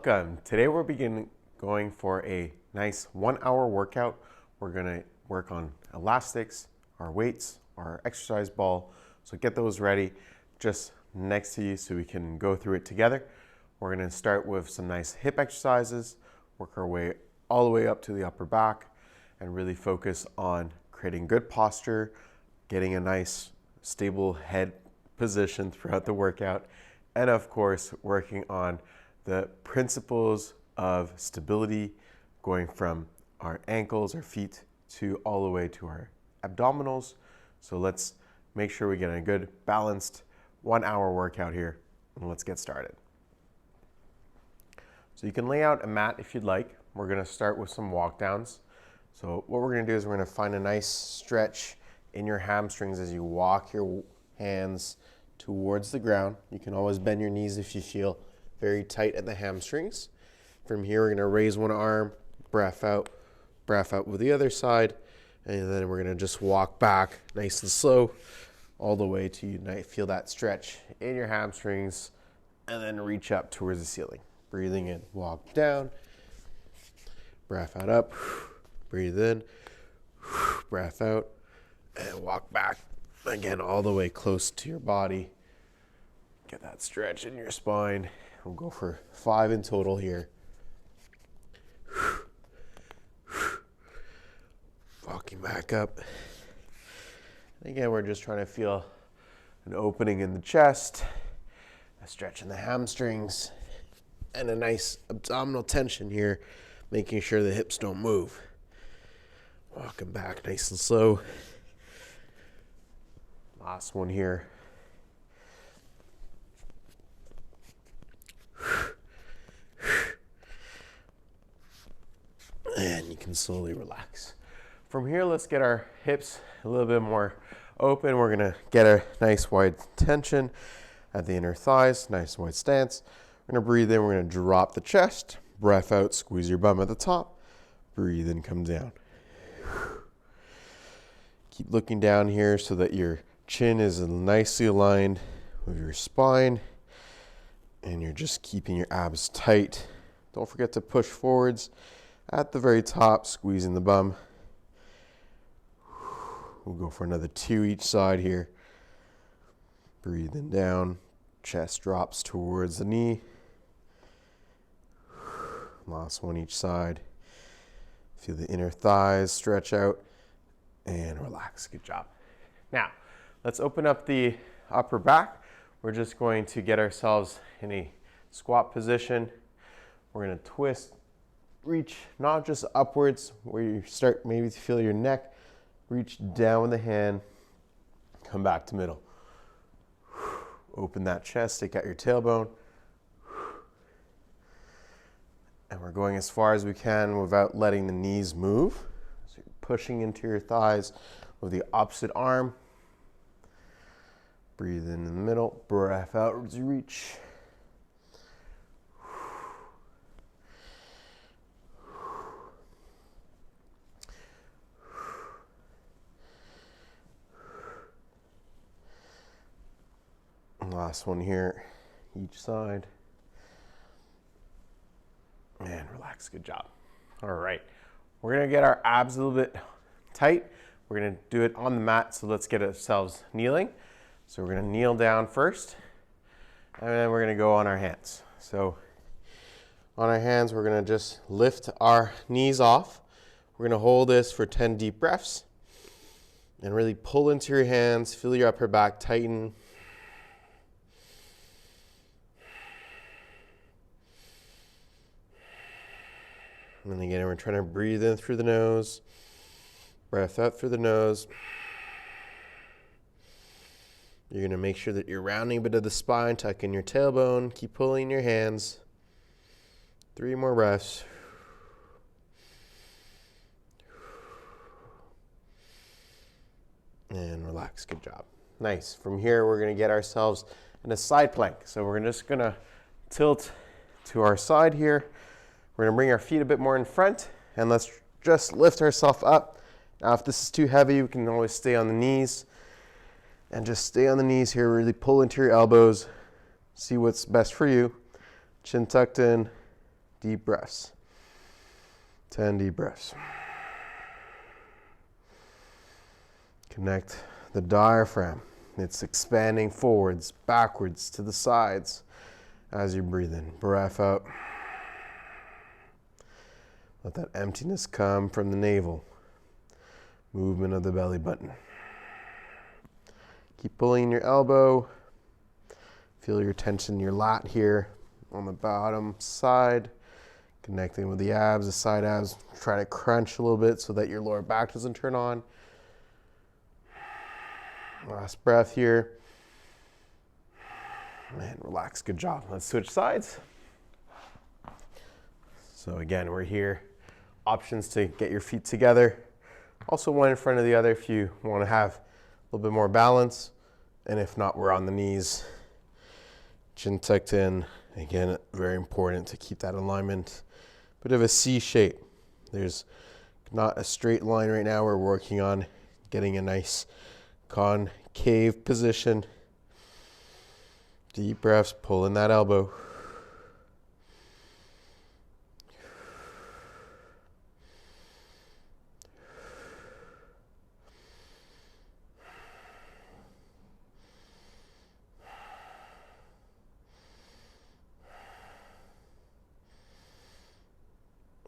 Welcome. Today we're going for a nice 1 hour workout. We're gonna work on elastics, our weights, our exercise ball. So get those ready just next to you so we can go through it together. We're gonna start with some nice hip exercises, work our way all the way up to the upper back, and really focus on creating good posture, getting a nice stable head position throughout the workout, and of course working on the principles of stability, going from our ankles, our feet, to all the way to our abdominals. So let's make sure we get a good balanced 1 hour workout here, and let's get started. So you can lay out a mat if you'd like. We're gonna start with some walk downs. So what we're gonna do is we're gonna find a nice stretch in your hamstrings as you walk your hands towards the ground. You can always bend your knees if you feel very tight at the hamstrings. From here, we're gonna raise one arm, breath out with the other side, and then we're gonna just walk back nice and slow all the way to you feel that stretch in your hamstrings, and then reach up towards the ceiling. Breathing in, walk down, breath out up, breathe in, breath out, and walk back again all the way close to your body. Get that stretch in your spine. We'll go for 5 in total here. Walking back up. And again, we're just trying to feel an opening in the chest, a stretch in the hamstrings, and a nice abdominal tension here, making sure the hips don't move. Walking back nice and slow. Last one here. And you can slowly relax. From here, let's get our hips a little bit more open. We're gonna get a nice wide tension at the inner thighs, nice wide stance. We're gonna breathe in, we're gonna drop the chest, breath out, squeeze your bum at the top, breathe in, come down. Keep looking down here so that your chin is nicely aligned with your spine, and you're just keeping your abs tight. Don't forget to push forwards at the very top, squeezing the bum. We'll go for another 2 each side here. Breathing down, chest drops towards the knee. Last one each side. Feel the inner thighs stretch out and relax. Good job. Now, let's open up the upper back. We're just going to get ourselves in a squat position. We're going to twist, reach not just upwards where you start maybe to feel your neck, reach down with the hand, come back to middle. Open that chest, stick out your tailbone. And we're going as far as we can without letting the knees move. So you're pushing into your thighs with the opposite arm. Breathe in the middle, breath out as you reach. Last one here, each side. And relax, good job. All right, we're gonna get our abs a little bit tight. We're gonna do it on the mat, so let's get ourselves kneeling. So we're gonna kneel down first, and then we're gonna go on our hands. So on our hands, we're gonna just lift our knees off. We're gonna hold this for 10 deep breaths, and really pull into your hands, feel your upper back tighten. And again, we're trying to breathe in through the nose, breath out through the nose. You're going to make sure that you're rounding a bit of the spine, tuck in your tailbone, keep pulling your hands. 3 more breaths. And relax, good job. Nice. From here, we're going to get ourselves in a side plank. So we're just going to tilt to our side here. We're gonna bring our feet a bit more in front, and let's just lift ourselves up. Now, if this is too heavy, we can always stay on the knees, and just stay on the knees here, really pull into your elbows, see what's best for you. Chin tucked in, deep breaths. 10 deep breaths. Connect the diaphragm. It's expanding forwards, backwards, to the sides as you breathe in. Breath out. Let that emptiness come from the navel. Movement of the belly button. Keep pulling your elbow. Feel your tension in your lat here on the bottom side. Connecting with the abs, the side abs. Try to crunch a little bit so that your lower back doesn't turn on. Last breath here. And relax, good job. Let's switch sides. So again, we're here. Options to get your feet together. Also one in front of the other if you want to have a little bit more balance. And if not, we're on the knees. Chin tucked in. Again, very important to keep that alignment. Bit of a C shape. There's not a straight line right now. We're working on getting a nice concave position. Deep breaths, pull in that elbow.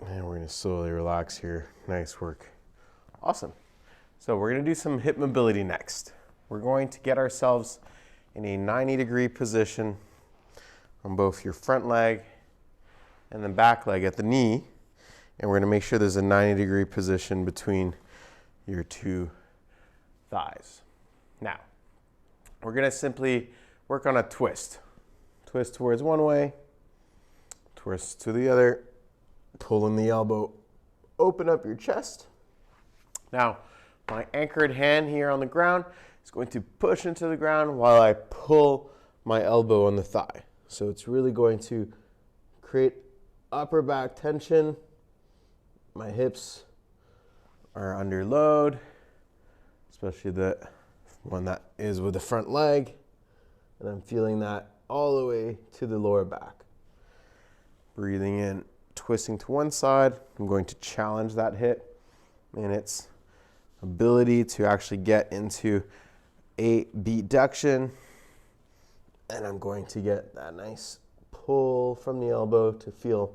And we're going to slowly relax here. Nice work. Awesome. So we're going to do some hip mobility next. We're going to get ourselves in a 90-degree position on both your front leg and the back leg at the knee. And we're going to make sure there's a 90-degree position between your two thighs. Now, we're going to simply work on a twist. Twist towards one way, twist to the other. Pull in the elbow, open up your chest. Now, my anchored hand here on the ground is going to push into the ground while I pull my elbow on the thigh. So it's really going to create upper back tension. My hips are under load, especially the one that is with the front leg. And I'm feeling that all the way to the lower back. Breathing in. Twisting to one side, I'm going to challenge that hip and its ability to actually get into abduction. And I'm going to get that nice pull from the elbow to feel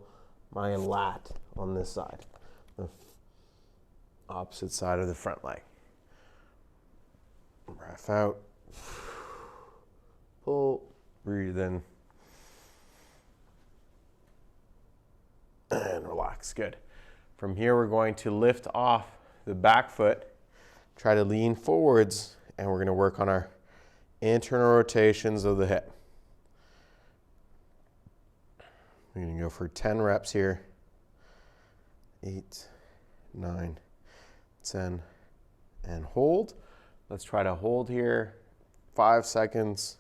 my lat on this side, the opposite side of the front leg. Breath out, pull, breathe in. And relax, good. From here, we're going to lift off the back foot, try to lean forwards, and we're going to work on our internal rotations of the hip. We're going to go for 10 reps here. 8, 9, 10, and hold. Let's try to hold here 5 seconds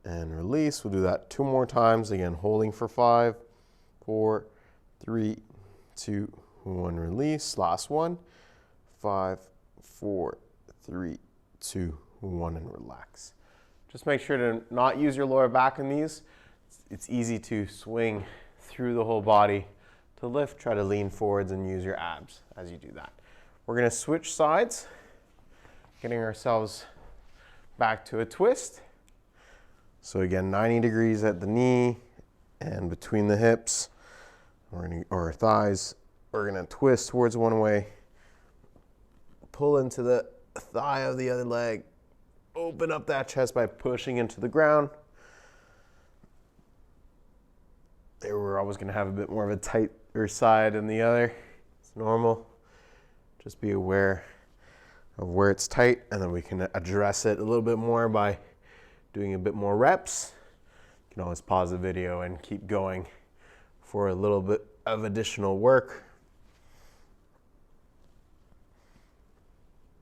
and release. We'll do that 2 more times. Again, holding for 5, 4, 3, 2, 1, release. Last one. 5, 4, 3, 2, 1, and relax. Just make sure to not use your lower back in these. It's easy to swing through the whole body. To lift, try to lean forwards and use your abs as you do that. We're going to switch sides, getting ourselves back to a twist. So again, 90 degrees at the knee and between the hips. Or thighs, we're going to twist towards one way, pull into the thigh of the other leg, open up that chest by pushing into the ground. There we're always going to have a bit more of a tighter side than the other. It's normal. Just be aware of where it's tight, and then we can address it a little bit more by doing a bit more reps. You can always pause the video and keep going for a little bit of additional work.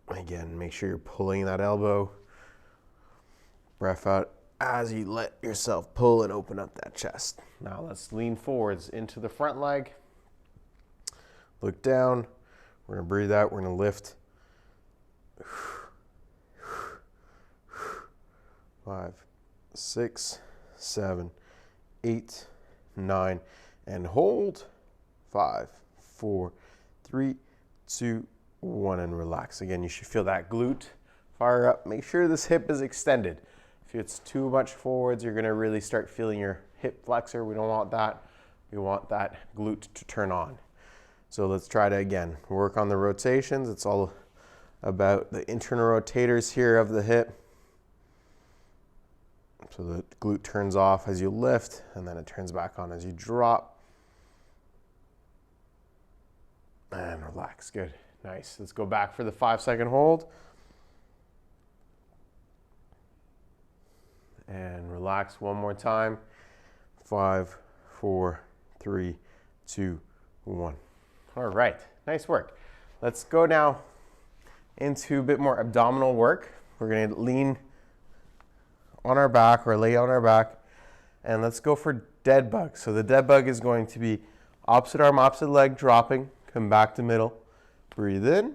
Again, make sure you're pulling that elbow. Breath out as you let yourself pull and open up that chest. Now let's lean forwards into the front leg. Look down. We're going to breathe out. We're going to lift. 5, 6, 7, 8, 9, and hold. 5, 4, 3, 2, 1, and relax. Again, you should feel that glute fire up. Make sure this hip is extended. If it's too much forwards, you're gonna really start feeling your hip flexor. We don't want that. We want that glute to turn on. So let's try to, again, work on the rotations. It's all about the internal rotators here of the hip. So the glute turns off as you lift, and then it turns back on as you drop. And relax, good, nice. Let's go back for the 5-second hold. And relax one more time. 5, 4, 3, 2, 1. All right, nice work. Let's go now into a bit more abdominal work. We're gonna lean on our back or lay on our back, and let's go for dead bug. So the dead bug is going to be opposite arm, opposite leg, dropping, come back to middle, breathe in,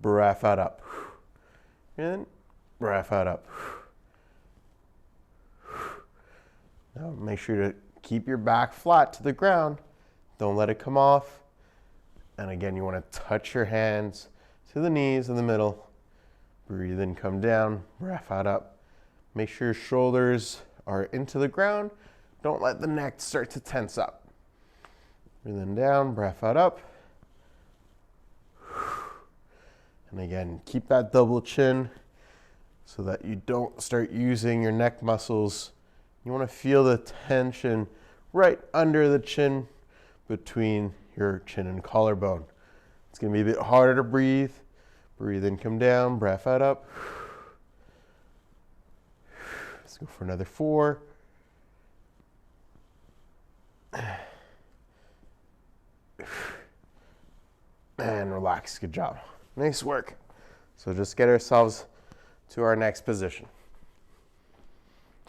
breath out up. In, breath out up. Now make sure to keep your back flat to the ground. Don't let it come off. And again, you want to touch your hands to the knees in the middle. Breathe in, come down, breath out up. Make sure your shoulders are into the ground. Don't let the neck start to tense up. Breathe in down, breath out up. And again, keep that double chin so that you don't start using your neck muscles. You want to feel the tension right under the chin between your chin and collarbone. It's going to be a bit harder to breathe. Breathe in, come down, breath out up. Let's go for another 4. And relax, good job. Nice work. So just get ourselves to our next position.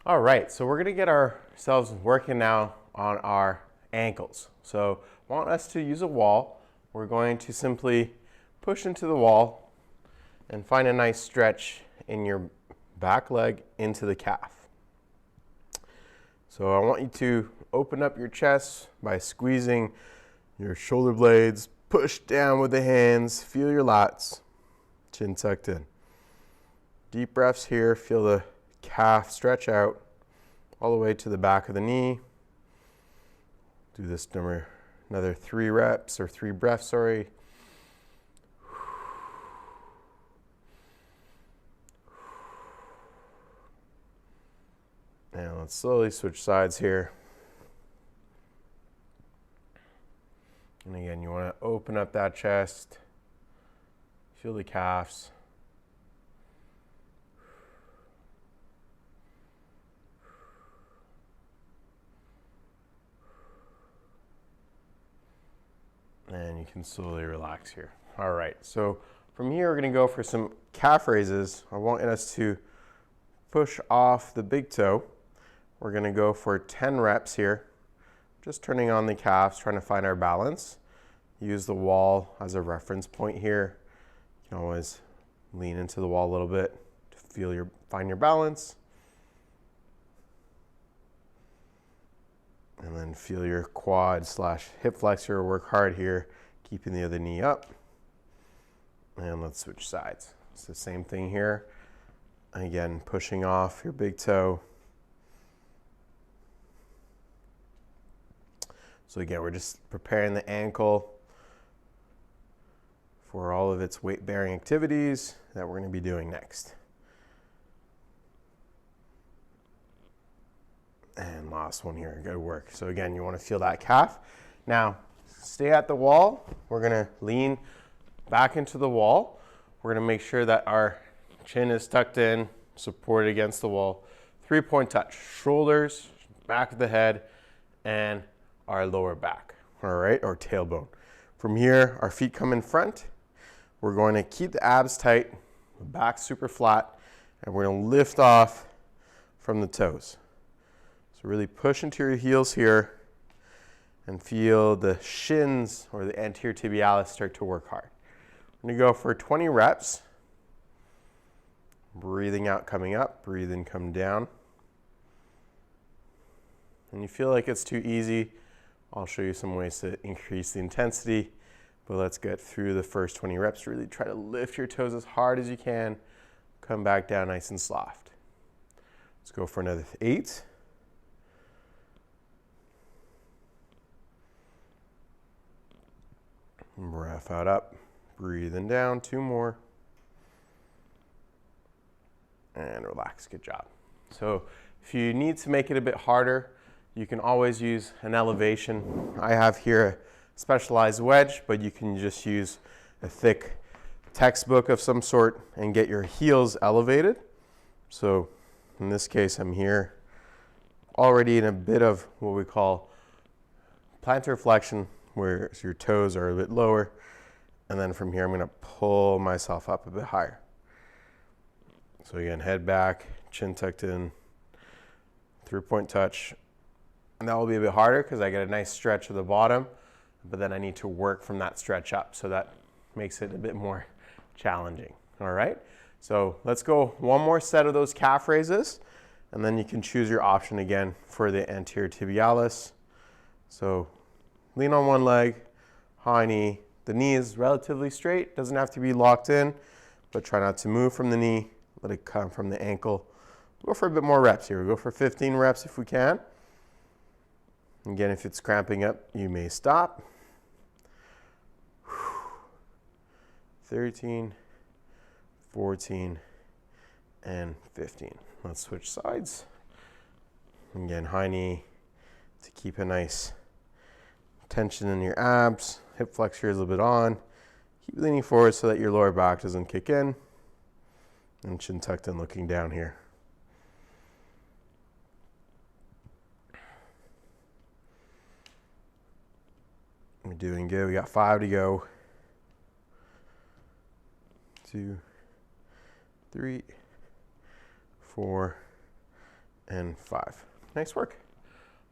All right, so we're gonna get ourselves working now on our ankles. So I want us to use a wall. We're going to simply push into the wall and find a nice stretch in your back leg into the calf. So I want you to open up your chest by squeezing your shoulder blades, push down with the hands, feel your lats, chin tucked in. Deep breaths here, feel the calf stretch out all the way to the back of the knee. Do this another 3 reps or 3 breaths, sorry. And let's slowly switch sides here. And again, you want to open up that chest, feel the calves. And you can slowly relax here. All right, so from here, we're gonna go for some calf raises. I want us to push off the big toe. We're gonna go for 10 reps here. Just turning on the calves, trying to find our balance. Use the wall as a reference point here. You can always lean into the wall a little bit to find your balance. And then feel your quad / hip flexor work hard here, keeping the other knee up. And let's switch sides. It's the same thing here. Again, pushing off your big toe. So again, we're just preparing the ankle for all of its weight-bearing activities that we're going to be doing next. And last one here, good work. So again, you want to feel that calf. Now, stay at the wall. We're going to lean back into the wall. We're going to make sure that our chin is tucked in, supported against the wall. 3-point touch, shoulders, back of the head, and our lower back, all right, or tailbone. From here, our feet come in front. We're going to keep the abs tight, the back super flat, and we're going to lift off from the toes. So really push into your heels here and feel the shins or the anterior tibialis start to work hard. I'm going to go for 20 reps. Breathing out, coming up, breathe in, come down. And you feel like it's too easy, I'll show you some ways to increase the intensity, but let's get through the first 20 reps. Really try to lift your toes as hard as you can. Come back down nice and soft. Let's go for another 8. Breath out up. Breathing down. 2 more. And relax. Good job. So if you need to make it a bit harder, you can always use an elevation. I have here a specialized wedge, but you can just use a thick textbook of some sort and get your heels elevated. So in this case, I'm here already in a bit of what we call plantar flexion, where your toes are a bit lower. And then from here, I'm going to pull myself up a bit higher. So again, head back, chin tucked in, 3-point touch. And that will be a bit harder because I get a nice stretch at the bottom, but then I need to work from that stretch up. So that makes it a bit more challenging. All right. So let's go one more set of those calf raises, and then you can choose your option again for the anterior tibialis. So lean on one leg, high knee. The knee is relatively straight, doesn't have to be locked in, but try not to move from the knee. Let it come from the ankle. We'll go for a bit more reps here. We'll go for 15 reps if we can. Again, if it's cramping up, you may stop. 13, 14, and 15. Let's switch sides. Again, high knee to keep a nice tension in your abs. Hip flexor is a little bit on. Keep leaning forward so that your lower back doesn't kick in. And chin tucked in, looking down here. We're doing good. We got 5 to go. 2, 3, 4, and 5. Nice work.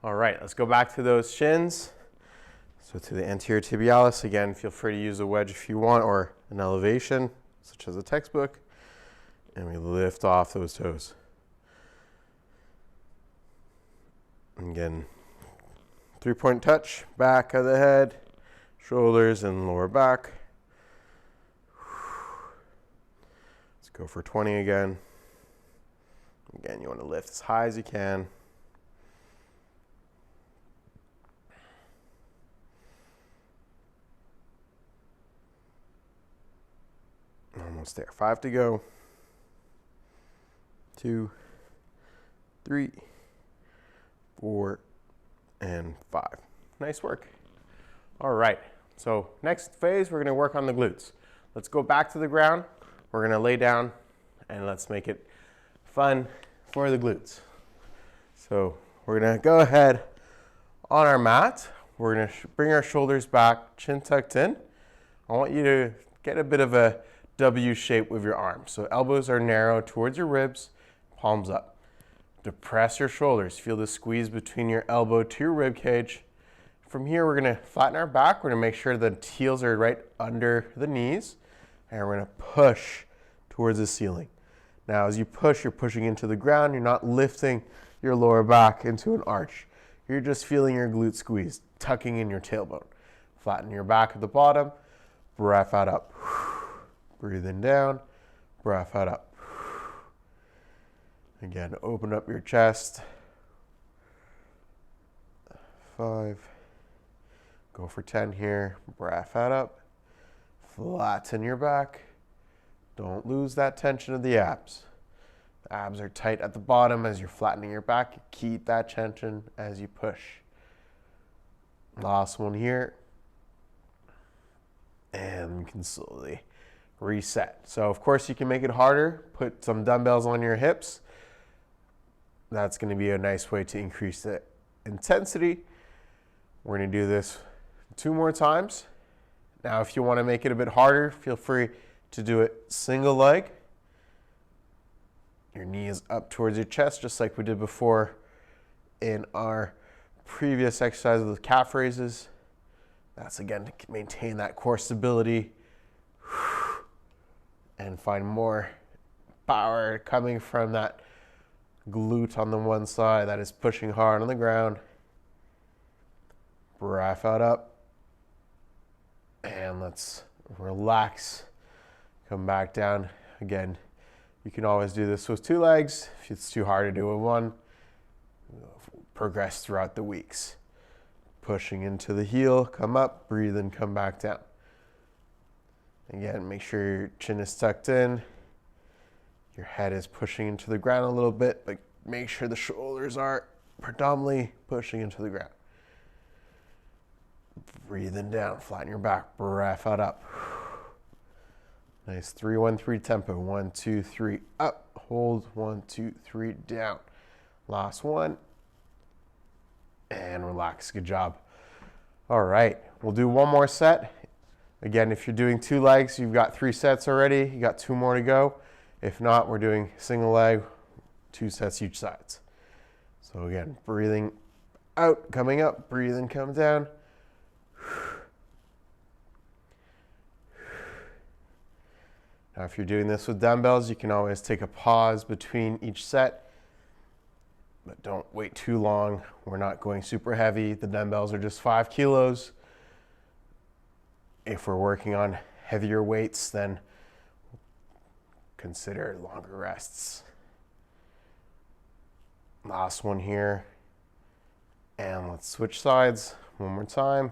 All right, let's go back to those shins. So to the anterior tibialis, again, feel free to use a wedge if you want, or an elevation, such as a textbook. And we lift off those toes. Again, 3-point touch, back of the head, shoulders and lower back. Let's go for 20 again. Again, you want to lift as high as you can. Almost there. 5 to go. 2, 3, 4, and 5. Nice work. All right, so next phase, we're gonna work on the glutes. Let's go back to the ground. We're gonna lay down and let's make it fun for the glutes. So we're gonna go ahead on our mat. We're gonna bring our shoulders back, chin tucked in. I want you to get a bit of a W shape with your arms. So elbows are narrow towards your ribs, palms up. Depress your shoulders. Feel the squeeze between your elbow to your rib cage. From here, we're gonna flatten our back. We're gonna make sure the heels are right under the knees, and we're gonna push towards the ceiling. Now, as you push, you're pushing into the ground. You're not lifting your lower back into an arch. You're just feeling your glute squeeze, tucking in your tailbone. Flatten your back at the bottom. Breath out up. Breathing down. Breath out up. Again, open up your chest. 5. Go for 10 here. Breath out up. Flatten your back. Don't lose that tension of the abs. The abs are tight at the bottom as you're flattening your back. Keep that tension as you push. Last one here. And you can slowly reset. So of course you can make it harder. Put some dumbbells on your hips. That's going to be a nice way to increase the intensity. We're going to do this 2 more times. Now, if you want to make it a bit harder, feel free to do it single leg. Your knee is up towards your chest, just like we did before in our previous exercise of the calf raises. That's again to maintain that core stability and find more power coming from that glute on the one side that is pushing hard on the ground. breath out up. And let's relax. Come back down. Again, you can always do this with 2 legs. If it's too hard to do with 1, progress throughout the weeks. Pushing into the heel, come up, breathe and come back down. Again, make sure your chin is tucked in. Your head is pushing into the ground a little bit, but make sure the shoulders are predominantly pushing into the ground. Breathing down, flatten your back, breath out up. Nice 3-1-3 tempo. 1, 2, 3, up. Hold. 1, 2, 3, down. Last one. And relax. Good job. All right, we'll do one more set. Again, if you're doing 2 legs, you've got 3 sets already. You got 2 more to go. If not, we're doing single leg, 2 sets each side. So again, breathing out, coming up, breathe and come down. Now, if you're doing this with dumbbells, you can always take a pause between each set, but don't wait too long. We're not going super heavy. The dumbbells are just 5 kilos. If we're working on heavier weights, then consider longer rests. Last one here. And let's switch sides one more time.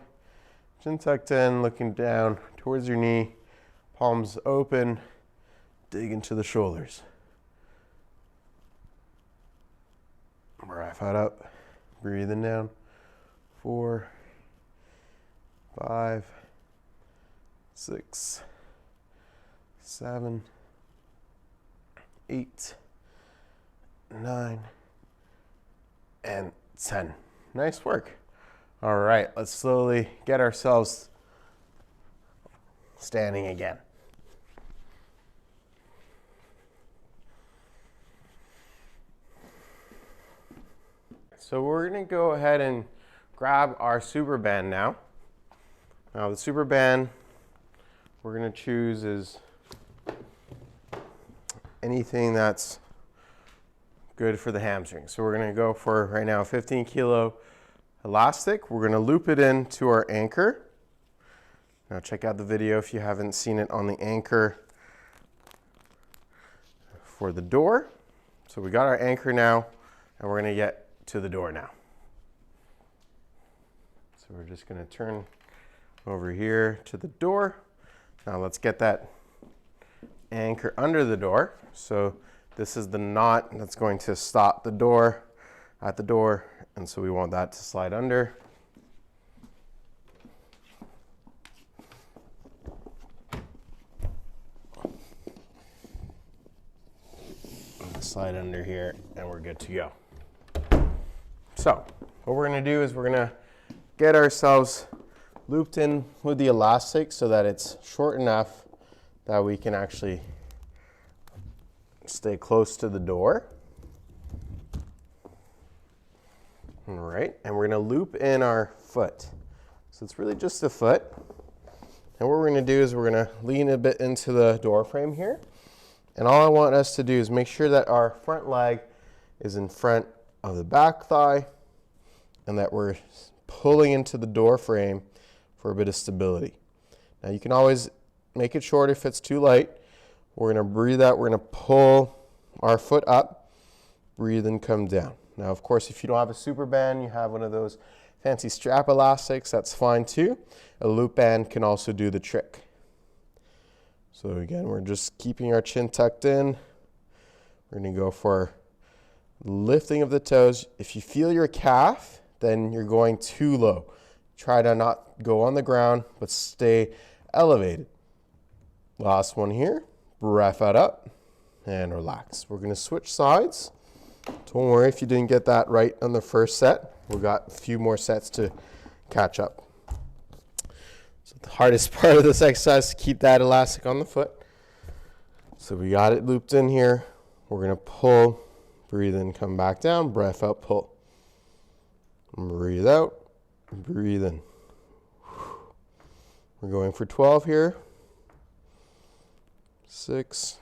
Chin tucked in, looking down towards your knee, palms open, dig into the shoulders. Breath out up, breathing down. 4, 5, 6, 7, 8, 9, and 10. Nice work. All right, let's slowly get ourselves standing again. So we're going to go ahead and grab our super band now. Now the super band we're going to choose is anything that's good for the hamstring. So we're going to go for right now 15 kilo elastic. We're going to loop it into our anchor. Now check out the video if you haven't seen it on the anchor for the door. So we got our anchor now, and we're going to get to the door now. So we're just going to turn over here to the door. Now let's get that anchor under the door. So this is the knot that's going to stop the door at the door, and so we want that to slide under. Slide under here, and we're good to go. So what we're going to do is we're going to get ourselves looped in with the elastic so that it's short enough that we can actually stay close to the door. All right, and we're going to loop in our foot. So it's really just the foot. And what we're going to do is we're going to lean a bit into the door frame here. And all I want us to do is make sure that our front leg is in front of the back thigh and that we're pulling into the door frame for a bit of stability. Now you can always make it short if it's too light. We're going to breathe out. We're going to pull our foot up, breathe and come down. Now, of course, if you don't have a super band, you have one of those fancy strap elastics, that's fine too. A loop band can also do the trick. So again, we're just keeping our chin tucked in. We're going to go for lifting of the toes. If you feel your calf, then you're going too low. Try to not go on the ground, but stay elevated. Last one here. Breath out up and relax. We're going to switch sides. Don't worry if you didn't get that right on the first set. We've got a few more sets to catch up. So the hardest part of this exercise is to keep that elastic on the foot. So we got it looped in here. We're going to pull, breathe in, come back down, breath out, pull. Breathe out, breathe in. We're going for 12 here. 6,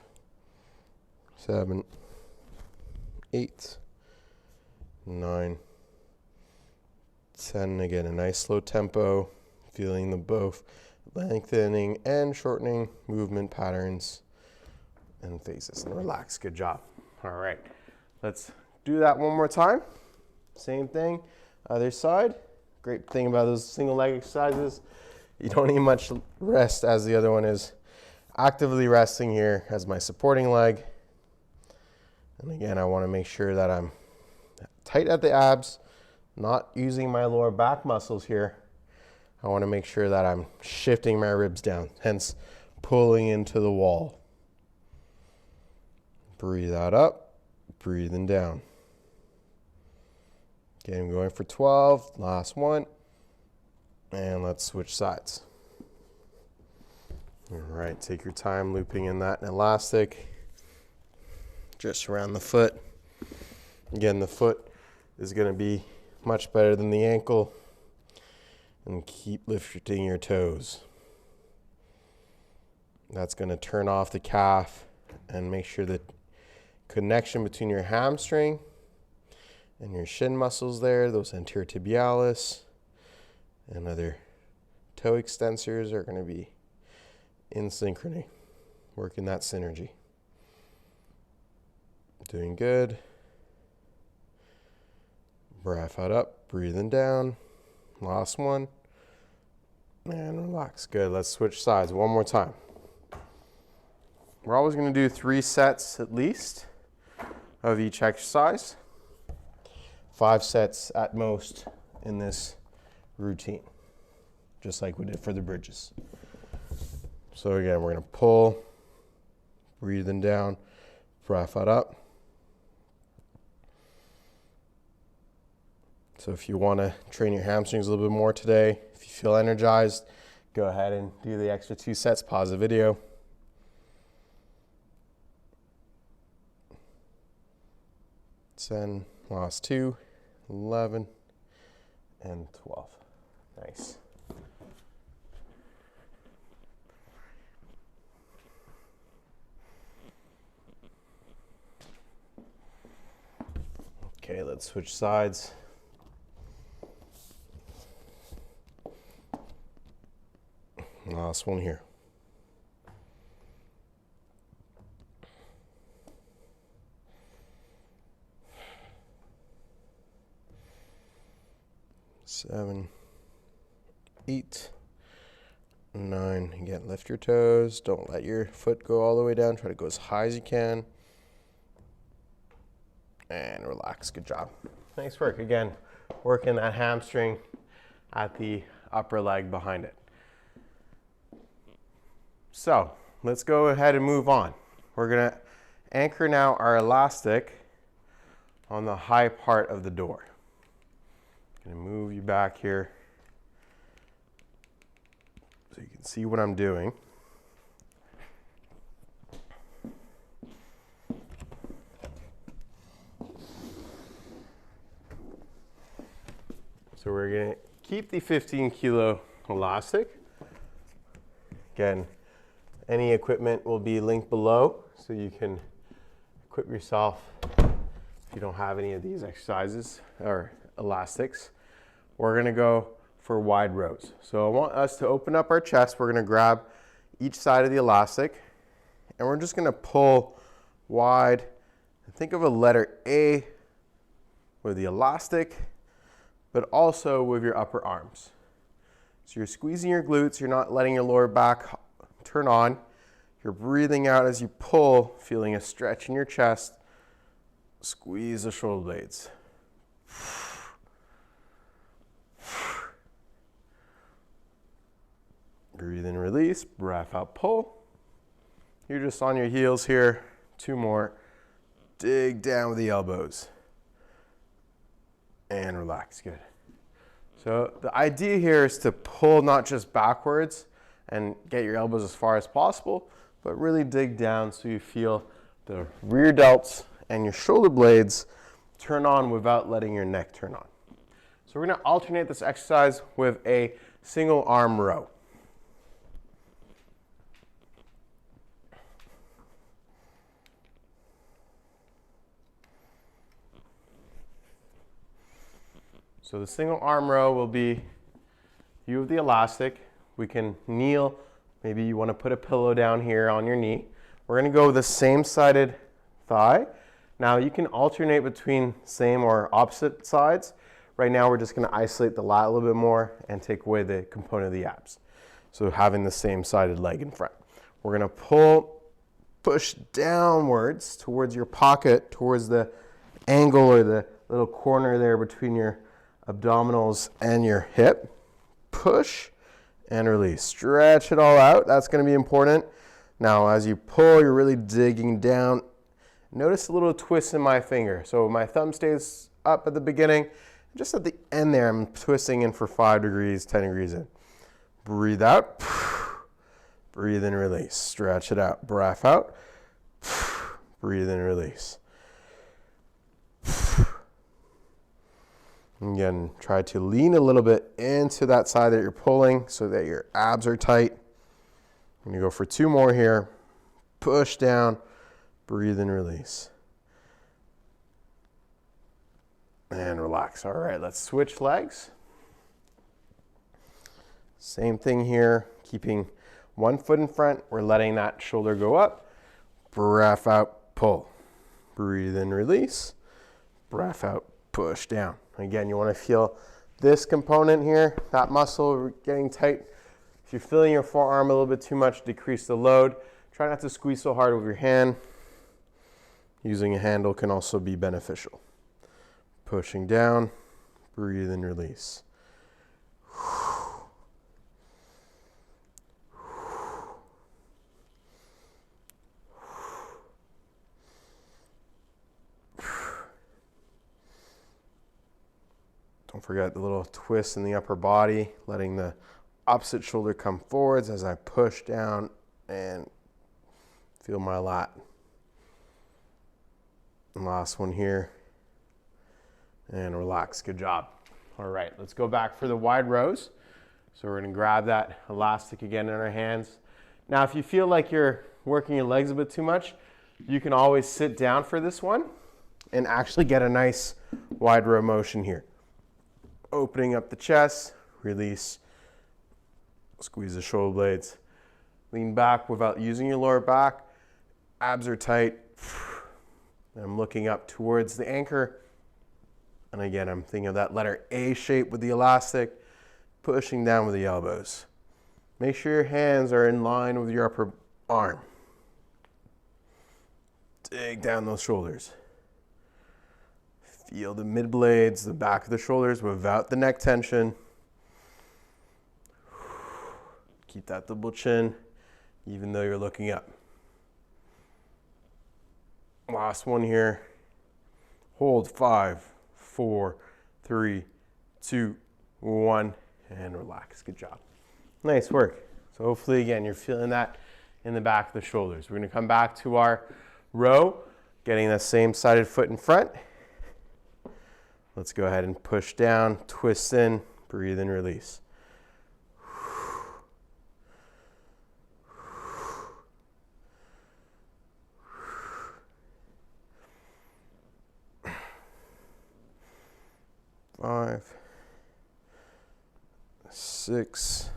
7, 8, 9, 10, again, a nice slow tempo, feeling the both lengthening and shortening movement patterns and phases. And relax, good job. All right, let's do that one more time. Same thing, other side. Great thing about those single leg exercises, you don't need much rest as the other one is. Actively resting here as my supporting leg. And again, I want to make sure that I'm tight at the abs, not using my lower back muscles here. I want to make sure that I'm shifting my ribs down, hence pulling into the wall. Breathe out up, breathing down. Okay, I'm going for 12, last one. And let's switch sides. All right, take your time looping in that elastic. Just around the foot. Again, the foot is going to be much better than the ankle. And keep lifting your toes. That's going to turn off the calf and make sure that connection between your hamstring and your shin muscles there, those anterior tibialis and other toe extensors are going to be in synchrony, working that synergy. Doing good. Breath out up, breathing down. Last one. And relax. Good. Let's switch sides one more time. We're always going to do 3 sets at least of each exercise. 5 sets at most in this routine, just like we did for the bridges. So again, we're going to pull, breathing down, breath out up. So if you want to train your hamstrings a little bit more today, if you feel energized, go ahead and do the extra 2 sets, pause the video. Ten, last 2, 11, and 12. Nice. Okay, let's switch sides. Last one here. Seven, 8, 9. Again, lift your toes. Don't let your foot go all the way down. Try to go as high as you can. And relax. Good job. Nice work. Again, working that hamstring at the upper leg behind it. So let's go ahead and move on. We're going to anchor now our elastic on the high part of the door. I'm going to move you back here so you can see what I'm doing. So we're going to keep the 15 kilo elastic. Again, any equipment will be linked below so you can equip yourself if you don't have any of these exercises or elastics. We're going to go for wide rows. So I want us to open up our chest. We're going to grab each side of the elastic and we're just going to pull wide. Think of a letter A with the elastic, but also with your upper arms. So you're squeezing your glutes, you're not letting your lower back turn on. You're breathing out as you pull, feeling a stretch in your chest. Squeeze the shoulder blades. Breathe in, release, breath out, pull. You're just on your heels here. 2 more. Dig down with the elbows. And relax, good. So the idea here is to pull not just backwards and get your elbows as far as possible, but really dig down so you feel the rear delts and your shoulder blades turn on without letting your neck turn on. So we're going to alternate this exercise with a single arm row. So the single arm row will be you have the elastic. We can kneel. Maybe you want to put a pillow down here on your knee. We're going to go with the same sided thigh. Now you can alternate between same or opposite sides. Right now we're just going to isolate the lat a little bit more and take away the component of the abs. So having the same sided leg in front. We're going to push downwards towards your pocket, towards the angle or the little corner there between your abdominals and your hip. Push and release. Stretch it all out. That's going to be important. Now as you pull, you're really digging down. Notice a little twist in my finger. So my thumb stays up at the beginning. Just at the end there, I'm twisting in for 5 degrees, 10 degrees in. Breathe out. Breathe in, release. Stretch it out. Breath out. Breathe in, release. Again, try to lean a little bit into that side that you're pulling so that your abs are tight. I'm going to go for 2 more here. Push down. Breathe and release. And relax. All right, let's switch legs. Same thing here, keeping one foot in front. We're letting that shoulder go up. Breath out, pull. Breathe in, release. Breath out, push down. Again, you want to feel this component here, that muscle getting tight. If you're feeling your forearm a little bit too much, decrease the load. Try not to squeeze so hard with your hand. Using a handle can also be beneficial. Pushing down, breathe and release. Don't forget the little twist in the upper body, letting the opposite shoulder come forwards as I push down and feel my lat. And last one here. And relax. Good job. All right, let's go back for the wide rows. So we're going to grab that elastic again in our hands. Now, if you feel like you're working your legs a bit too much, you can always sit down for this one and actually get a nice wide row motion here. Opening up the chest, release, squeeze the shoulder blades. Lean back without using your lower back. Abs are tight. I'm looking up towards the anchor. And again, I'm thinking of that letter A shape with the elastic, pushing down with the elbows. Make sure your hands are in line with your upper arm. Dig down those shoulders. Feel the mid blades, the back of the shoulders without the neck tension. Keep that double chin, even though you're looking up. Last one here. Hold 5, 4, 3, 2, 1, and relax. Good job. Nice work. So hopefully, again, you're feeling that in the back of the shoulders. We're going to come back to our row, getting that same sided foot in front. Let's go ahead and push down, twist in, breathe and release. Five, 6,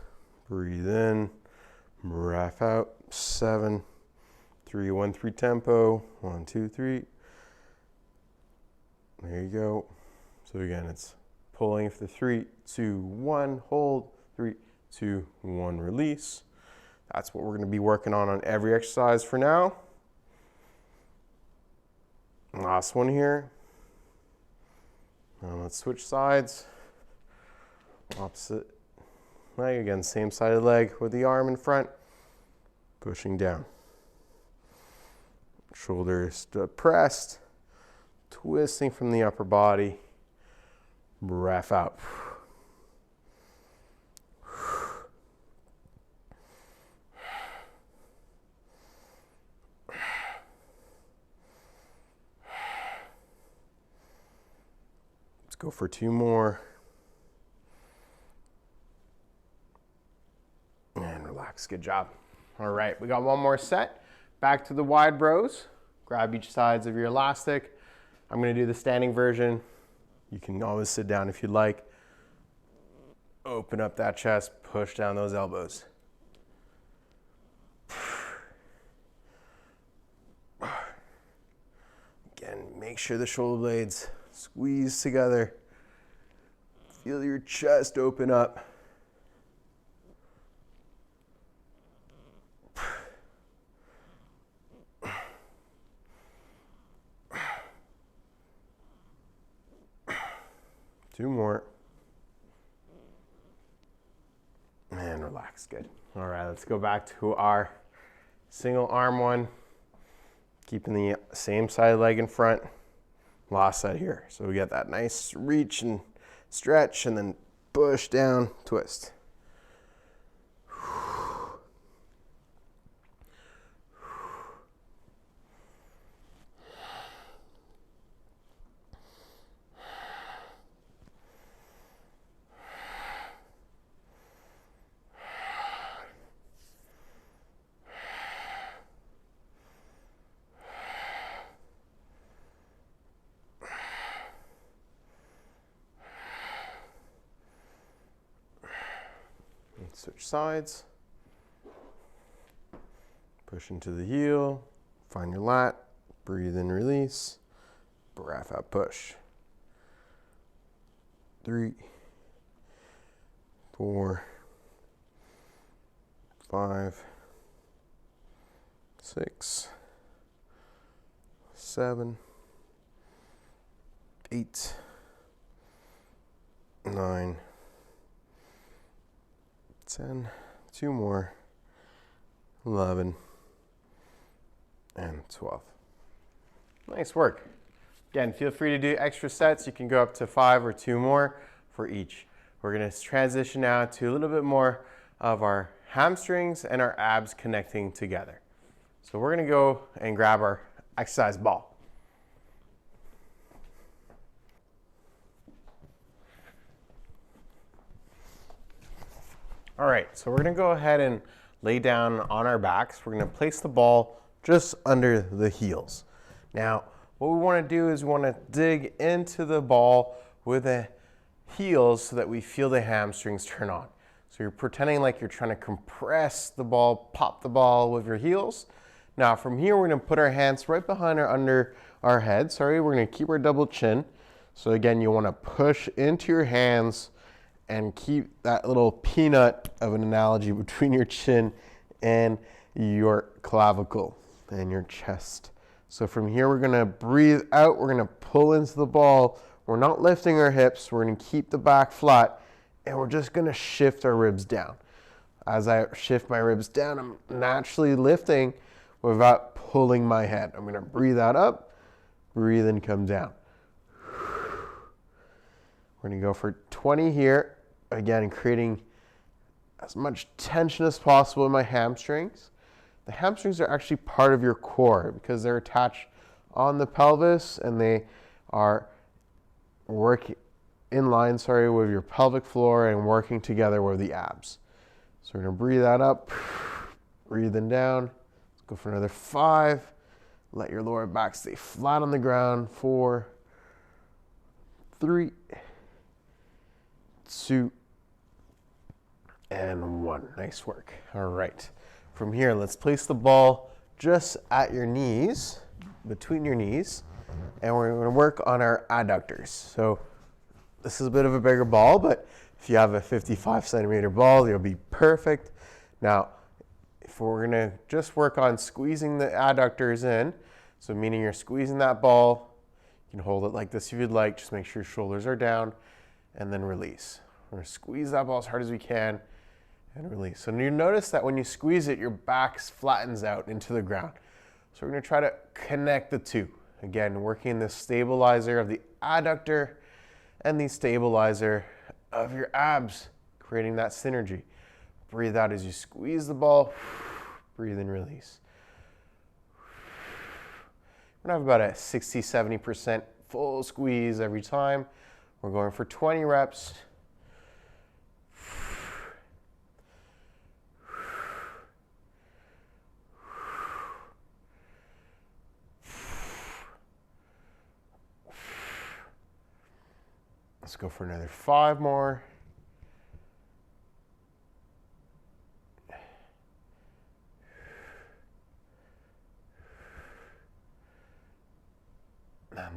breathe in, breath out, 7, 3, 1, 3 tempo, 1, 2, 3. There you go. So again, it's pulling for the 3, 2, 1, hold, 3, 2, 1, release. That's what we're going to be working on every exercise for now. Last one here. Now let's switch sides. Opposite leg, again, same sided leg with the arm in front, pushing down. Shoulders pressed, twisting from the upper body. Breath out. Let's go for 2 more. And relax. Good job. All right, we got one more set. Back to the wide rows. Grab each sides of your elastic. I'm going to do the standing version. You can always sit down if you'd like. Open up that chest, push down those elbows. Again, make sure the shoulder blades squeeze together. Feel your chest open up. Two more. And relax, good. All right, let's go back to our single arm one. Keeping the same side leg in front, last side here. So we get that nice reach and stretch and then push down, twist. Switch sides. Push into the heel. Find your lat. Breathe in, release. Breath out, push. 3, 4, 5, 6, 7, 8, 9, 10, 2 more, 11, and 12. Nice work. Again, feel free to do extra sets. You can go up to 5 or 2 more for each. We're going to transition now to a little bit more of our hamstrings and our abs connecting together. So we're going to go and grab our exercise ball. All right, so we're gonna go ahead and lay down on our backs. We're gonna place the ball just under the heels. Now, what we wanna do is we wanna dig into the ball with the heels so that we feel the hamstrings turn on. So you're pretending like you're trying to compress the ball, pop the ball with your heels. Now from here, we're gonna put our hands right behind or under our head. We're gonna keep our double chin. So again, you wanna push into your hands and keep that little peanut of an analogy between your chin and your clavicle and your chest. So from here, we're gonna breathe out, we're gonna pull into the ball. We're not lifting our hips, we're gonna keep the back flat, and we're just gonna shift our ribs down. As I shift my ribs down, I'm naturally lifting without pulling my head. I'm gonna breathe out up, breathe and come down. We're gonna go for 20 here. Again, creating as much tension as possible in my hamstrings. The hamstrings are actually part of your core because they're attached on the pelvis and they are working in line, with your pelvic floor and working together with the abs. So we're gonna breathe that up, breathing down. Let's go for another 5. Let your lower back stay flat on the ground. 4, 3, 2, and 1. Nice work. All right. From here, let's place the ball just at your knees, between your knees, and we're going to work on our adductors. So this is a bit of a bigger ball, but if you have a 55 centimeter ball, you'll be perfect. Now, if we're going to just work on squeezing the adductors in, so meaning you're squeezing that ball, you can hold it like this if you'd like, just make sure your shoulders are down, and then release. We're going to squeeze that ball as hard as we can, and release. So you notice that when you squeeze it, your back flattens out into the ground. So we're going to try to connect the two. Again, working the stabilizer of the adductor and the stabilizer of your abs, creating that synergy. Breathe out as you squeeze the ball. Breathe in, release. We're going to have about a 60-70% full squeeze every time. We're going for 20 reps. Let's go for another 5 more.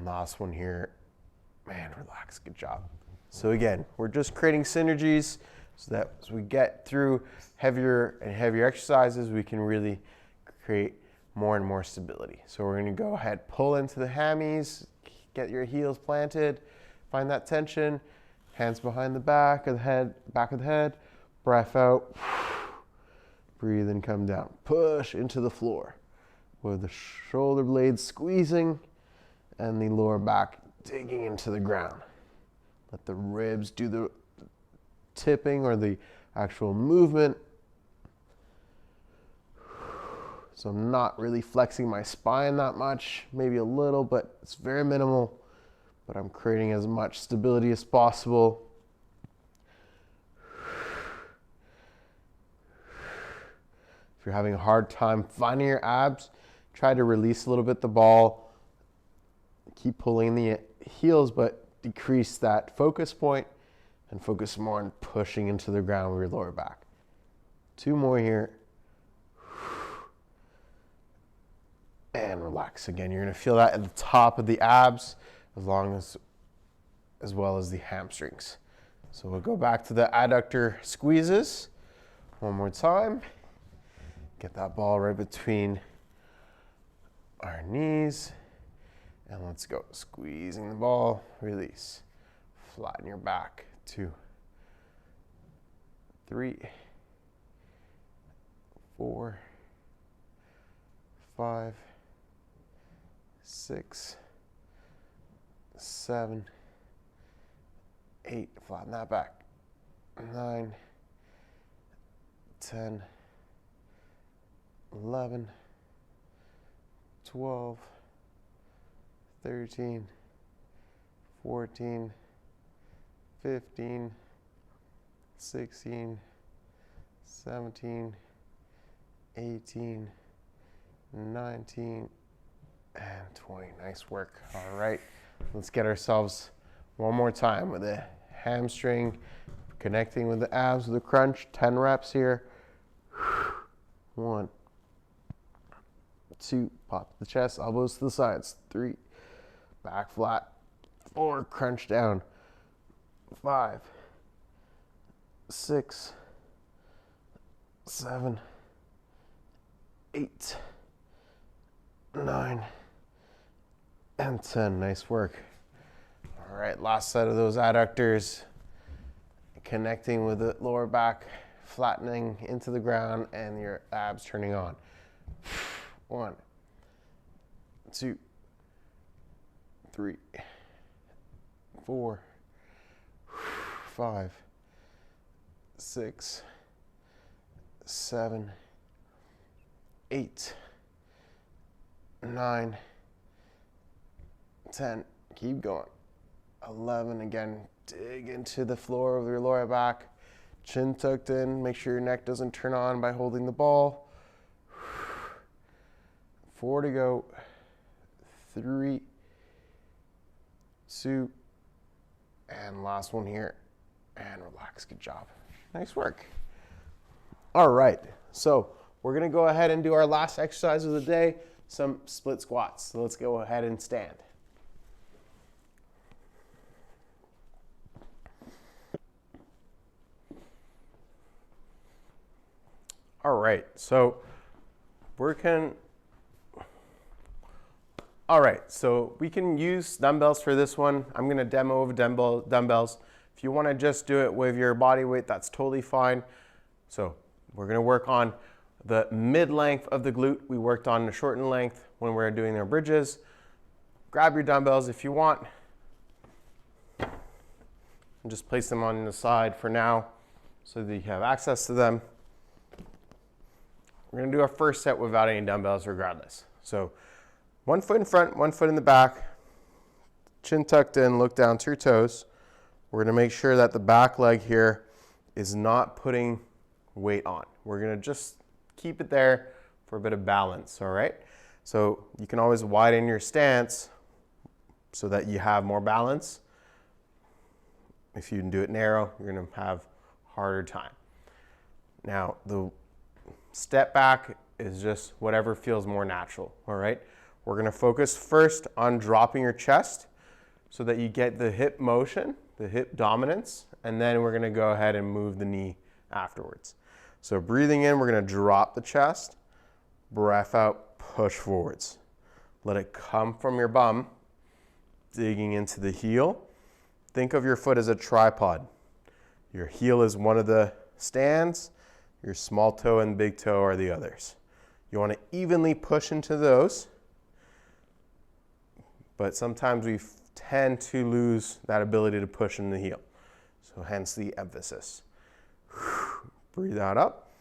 And last one here, man, relax, good job. So again, we're just creating synergies so that as we get through heavier and heavier exercises, we can really create more and more stability. So we're gonna go ahead, pull into the hammies, get your heels planted, find that tension, hands behind the back of the head, breath out, breathe and come down. Push into the floor with the shoulder blades squeezing and the lower back digging into the ground. Let the ribs do the tipping or the actual movement. So I'm not really flexing my spine that much, maybe a little, but it's very minimal. But I'm creating as much stability as possible. If you're having a hard time finding your abs, try to release a little bit the ball. Keep pulling the heels, but decrease that focus point and focus more on pushing into the ground with your lower back. 2 more here. And relax again. You're gonna feel that at the top of the abs as well as the hamstrings. So we'll go back to the adductor squeezes. One more time. Get that ball right between our knees. And let's go. Squeezing the ball, release. Flatten your back. 2, 3, 4, 5, 6, 7, 8, flatten that back. 9, 10, 11, 12, 13, 14, 15, 16, 17, 18, 19, and 20. Nice work. All right, let's get ourselves one more time with the hamstring, connecting with the abs with a crunch. 10 reps here. 1, 2, pop the chest, elbows to the sides. 3, back flat. 4, crunch down. 5, 6, 7, 8, 9, and 10. Nice work. All right, last set of those adductors, connecting with the lower back, flattening into the ground, and your abs turning on. 1, 2, 3, 4, 5, 6, 7, 8, 9, 10. Keep going. 11. Again, dig into the floor of your lower back. Chin tucked in. Make sure your neck doesn't turn on by holding the ball. 4 to go. 3, 2, and last one here. And relax. Good job. Nice work. All right. So we're going to go ahead and do our last exercise of the day, some split squats. So let's go ahead and stand. All right. So we can use dumbbells for this one. I'm going to demo with dumbbells. If you want to just do it with your body weight, that's totally fine. So we're going to work on the mid-length of the glute. We worked on the shortened length when we were doing our bridges. Grab your dumbbells if you want. And just place them on the side for now so that you have access to them. We're going to do our first set without any dumbbells regardless. So 1 foot in front, 1 foot in the back, chin tucked in, look down to your toes. We're going to make sure that the back leg here is not putting weight on. We're going to just keep it there for a bit of balance, all right? So you can always widen your stance so that you have more balance. If you can do it narrow, you're going to have a harder time. Now, the step back is just whatever feels more natural, all right? We're going to focus first on dropping your chest so that you get the hip motion, the hip dominance, and then we're going to go ahead and move the knee afterwards. So breathing in, we're going to drop the chest, breath out, push forwards. Let it come from your bum, digging into the heel. Think of your foot as a tripod. Your heel is one of the stands, your small toe and big toe are the others. You want to evenly push into those, but sometimes we tend to lose that ability to push in the heel. So hence the emphasis. Breathe out up,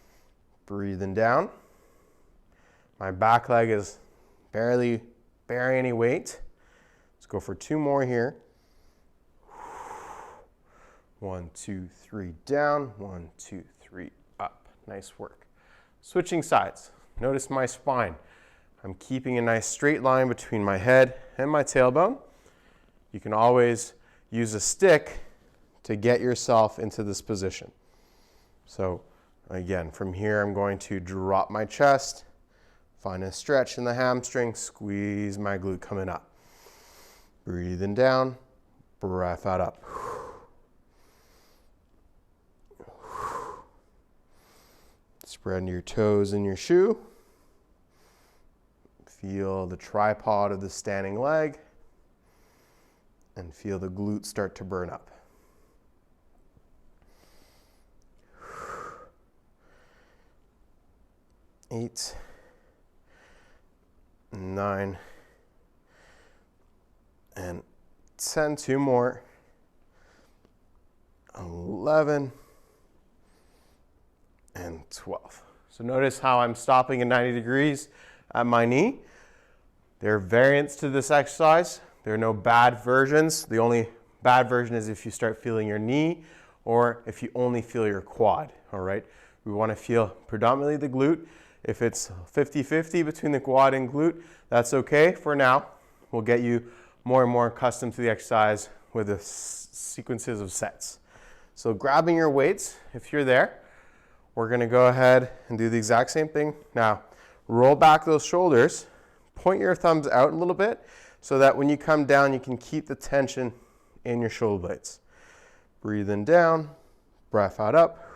breathing down. My back leg is barely bearing any weight. Let's go for 2 more here. 1, 2, 3 down, 1, 2, 3 up. Nice work. Switching sides. Notice my spine. I'm keeping a nice straight line between my head and my tailbone. You can always use a stick to get yourself into this position. So again, from here I'm going to drop my chest, find a stretch in the hamstring, squeeze my glute coming up. Breathing down, breath out up. Spread your toes in your shoe. Feel the tripod of the standing leg and feel the glutes start to burn up. 8, 9, and 10. 2 more. 11 and 12. So notice how I'm stopping at 90 degrees at my knee. There are variants to this exercise. There are no bad versions. The only bad version is if you start feeling your knee or if you only feel your quad, all right? We want to feel predominantly the glute. If it's 50-50 between the quad and glute, that's okay for now. We'll get you more and more accustomed to the exercise with the sequences of sets. So grabbing your weights, if you're there, we're going to go ahead and do the exact same thing. Now, roll back those shoulders, point your thumbs out a little bit so that when you come down, you can keep the tension in your shoulder blades. Breathing down, breath out up,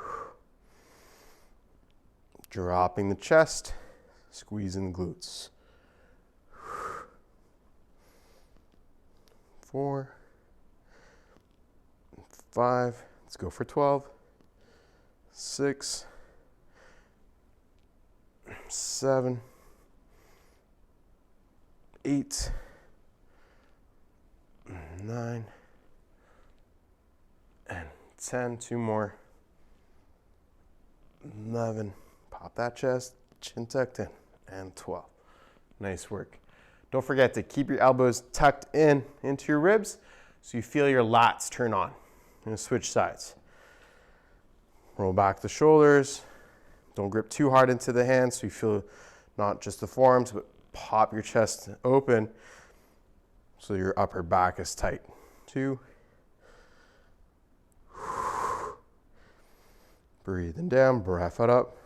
dropping the chest, squeezing the glutes. 4, 5, let's go for 12, 6, 7, 8, 9, and 10. 2 more. 11. Pop that chest, chin tucked in, and 12. Nice work. Don't forget to keep your elbows tucked in into your ribs so you feel your lats turn on. I'm going to switch sides. Roll back the shoulders. Don't grip too hard into the hands so you feel not just the forearms, but pop your chest open so your upper back is tight. 2. Breathing down, breath it up.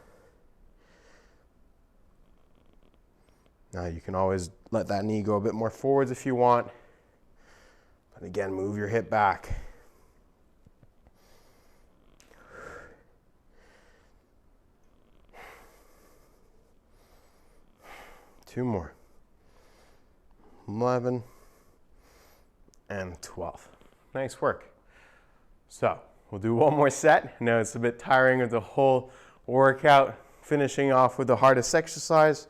Now you can always let that knee go a bit more forwards if you want. But again, move your hip back. Two more. 11 and 12. Nice work. So we'll do one more set. I know it's a bit tiring with the whole workout, finishing off with the hardest exercise.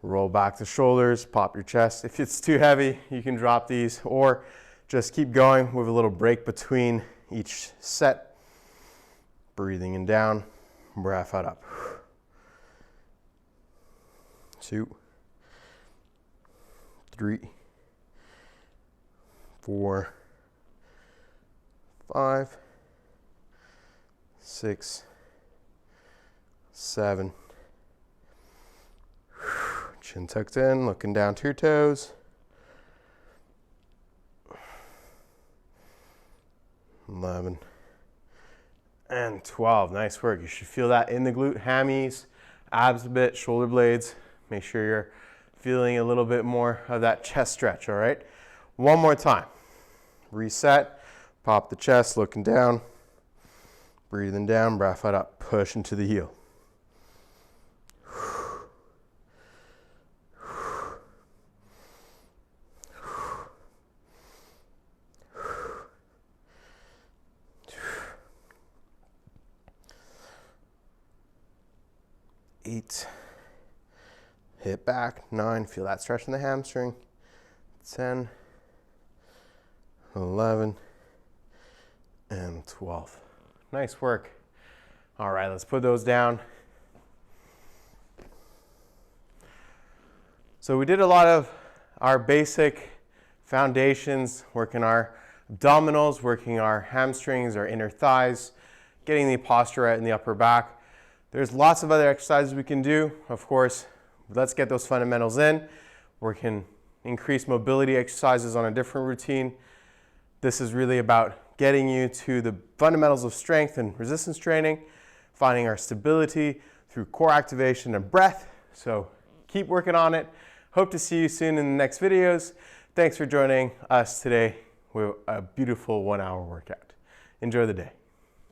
Roll back the shoulders, pop your chest. If it's too heavy, you can drop these or just keep going with a little break between each set. Breathing in down, breath out up. 2, 3, 4, 5, 6, 7. Chin tucked in, looking down to your toes. 11 and 12. Nice work. You should feel that in the glute, hammies, abs a bit, shoulder blades. Make sure you're feeling a little bit more of that chest stretch, all right? One more time. Reset, pop the chest, looking down, breathing down, breath up, push into the heel. Eight, hit back, 9, feel that stretch in the hamstring, 10, 11, and 12. Nice work. All right, let's put those down. So we did a lot of our basic foundations, working our abdominals, working our hamstrings, our inner thighs, getting the posture right in the upper back. There's lots of other exercises we can do. Of course, let's get those fundamentals in. We can increase mobility exercises on a different routine. This is really about getting you to the fundamentals of strength and resistance training, finding our stability through core activation and breath. So keep working on it. Hope to see you soon in the next videos. Thanks for joining us today with a beautiful 1-hour workout. Enjoy the day.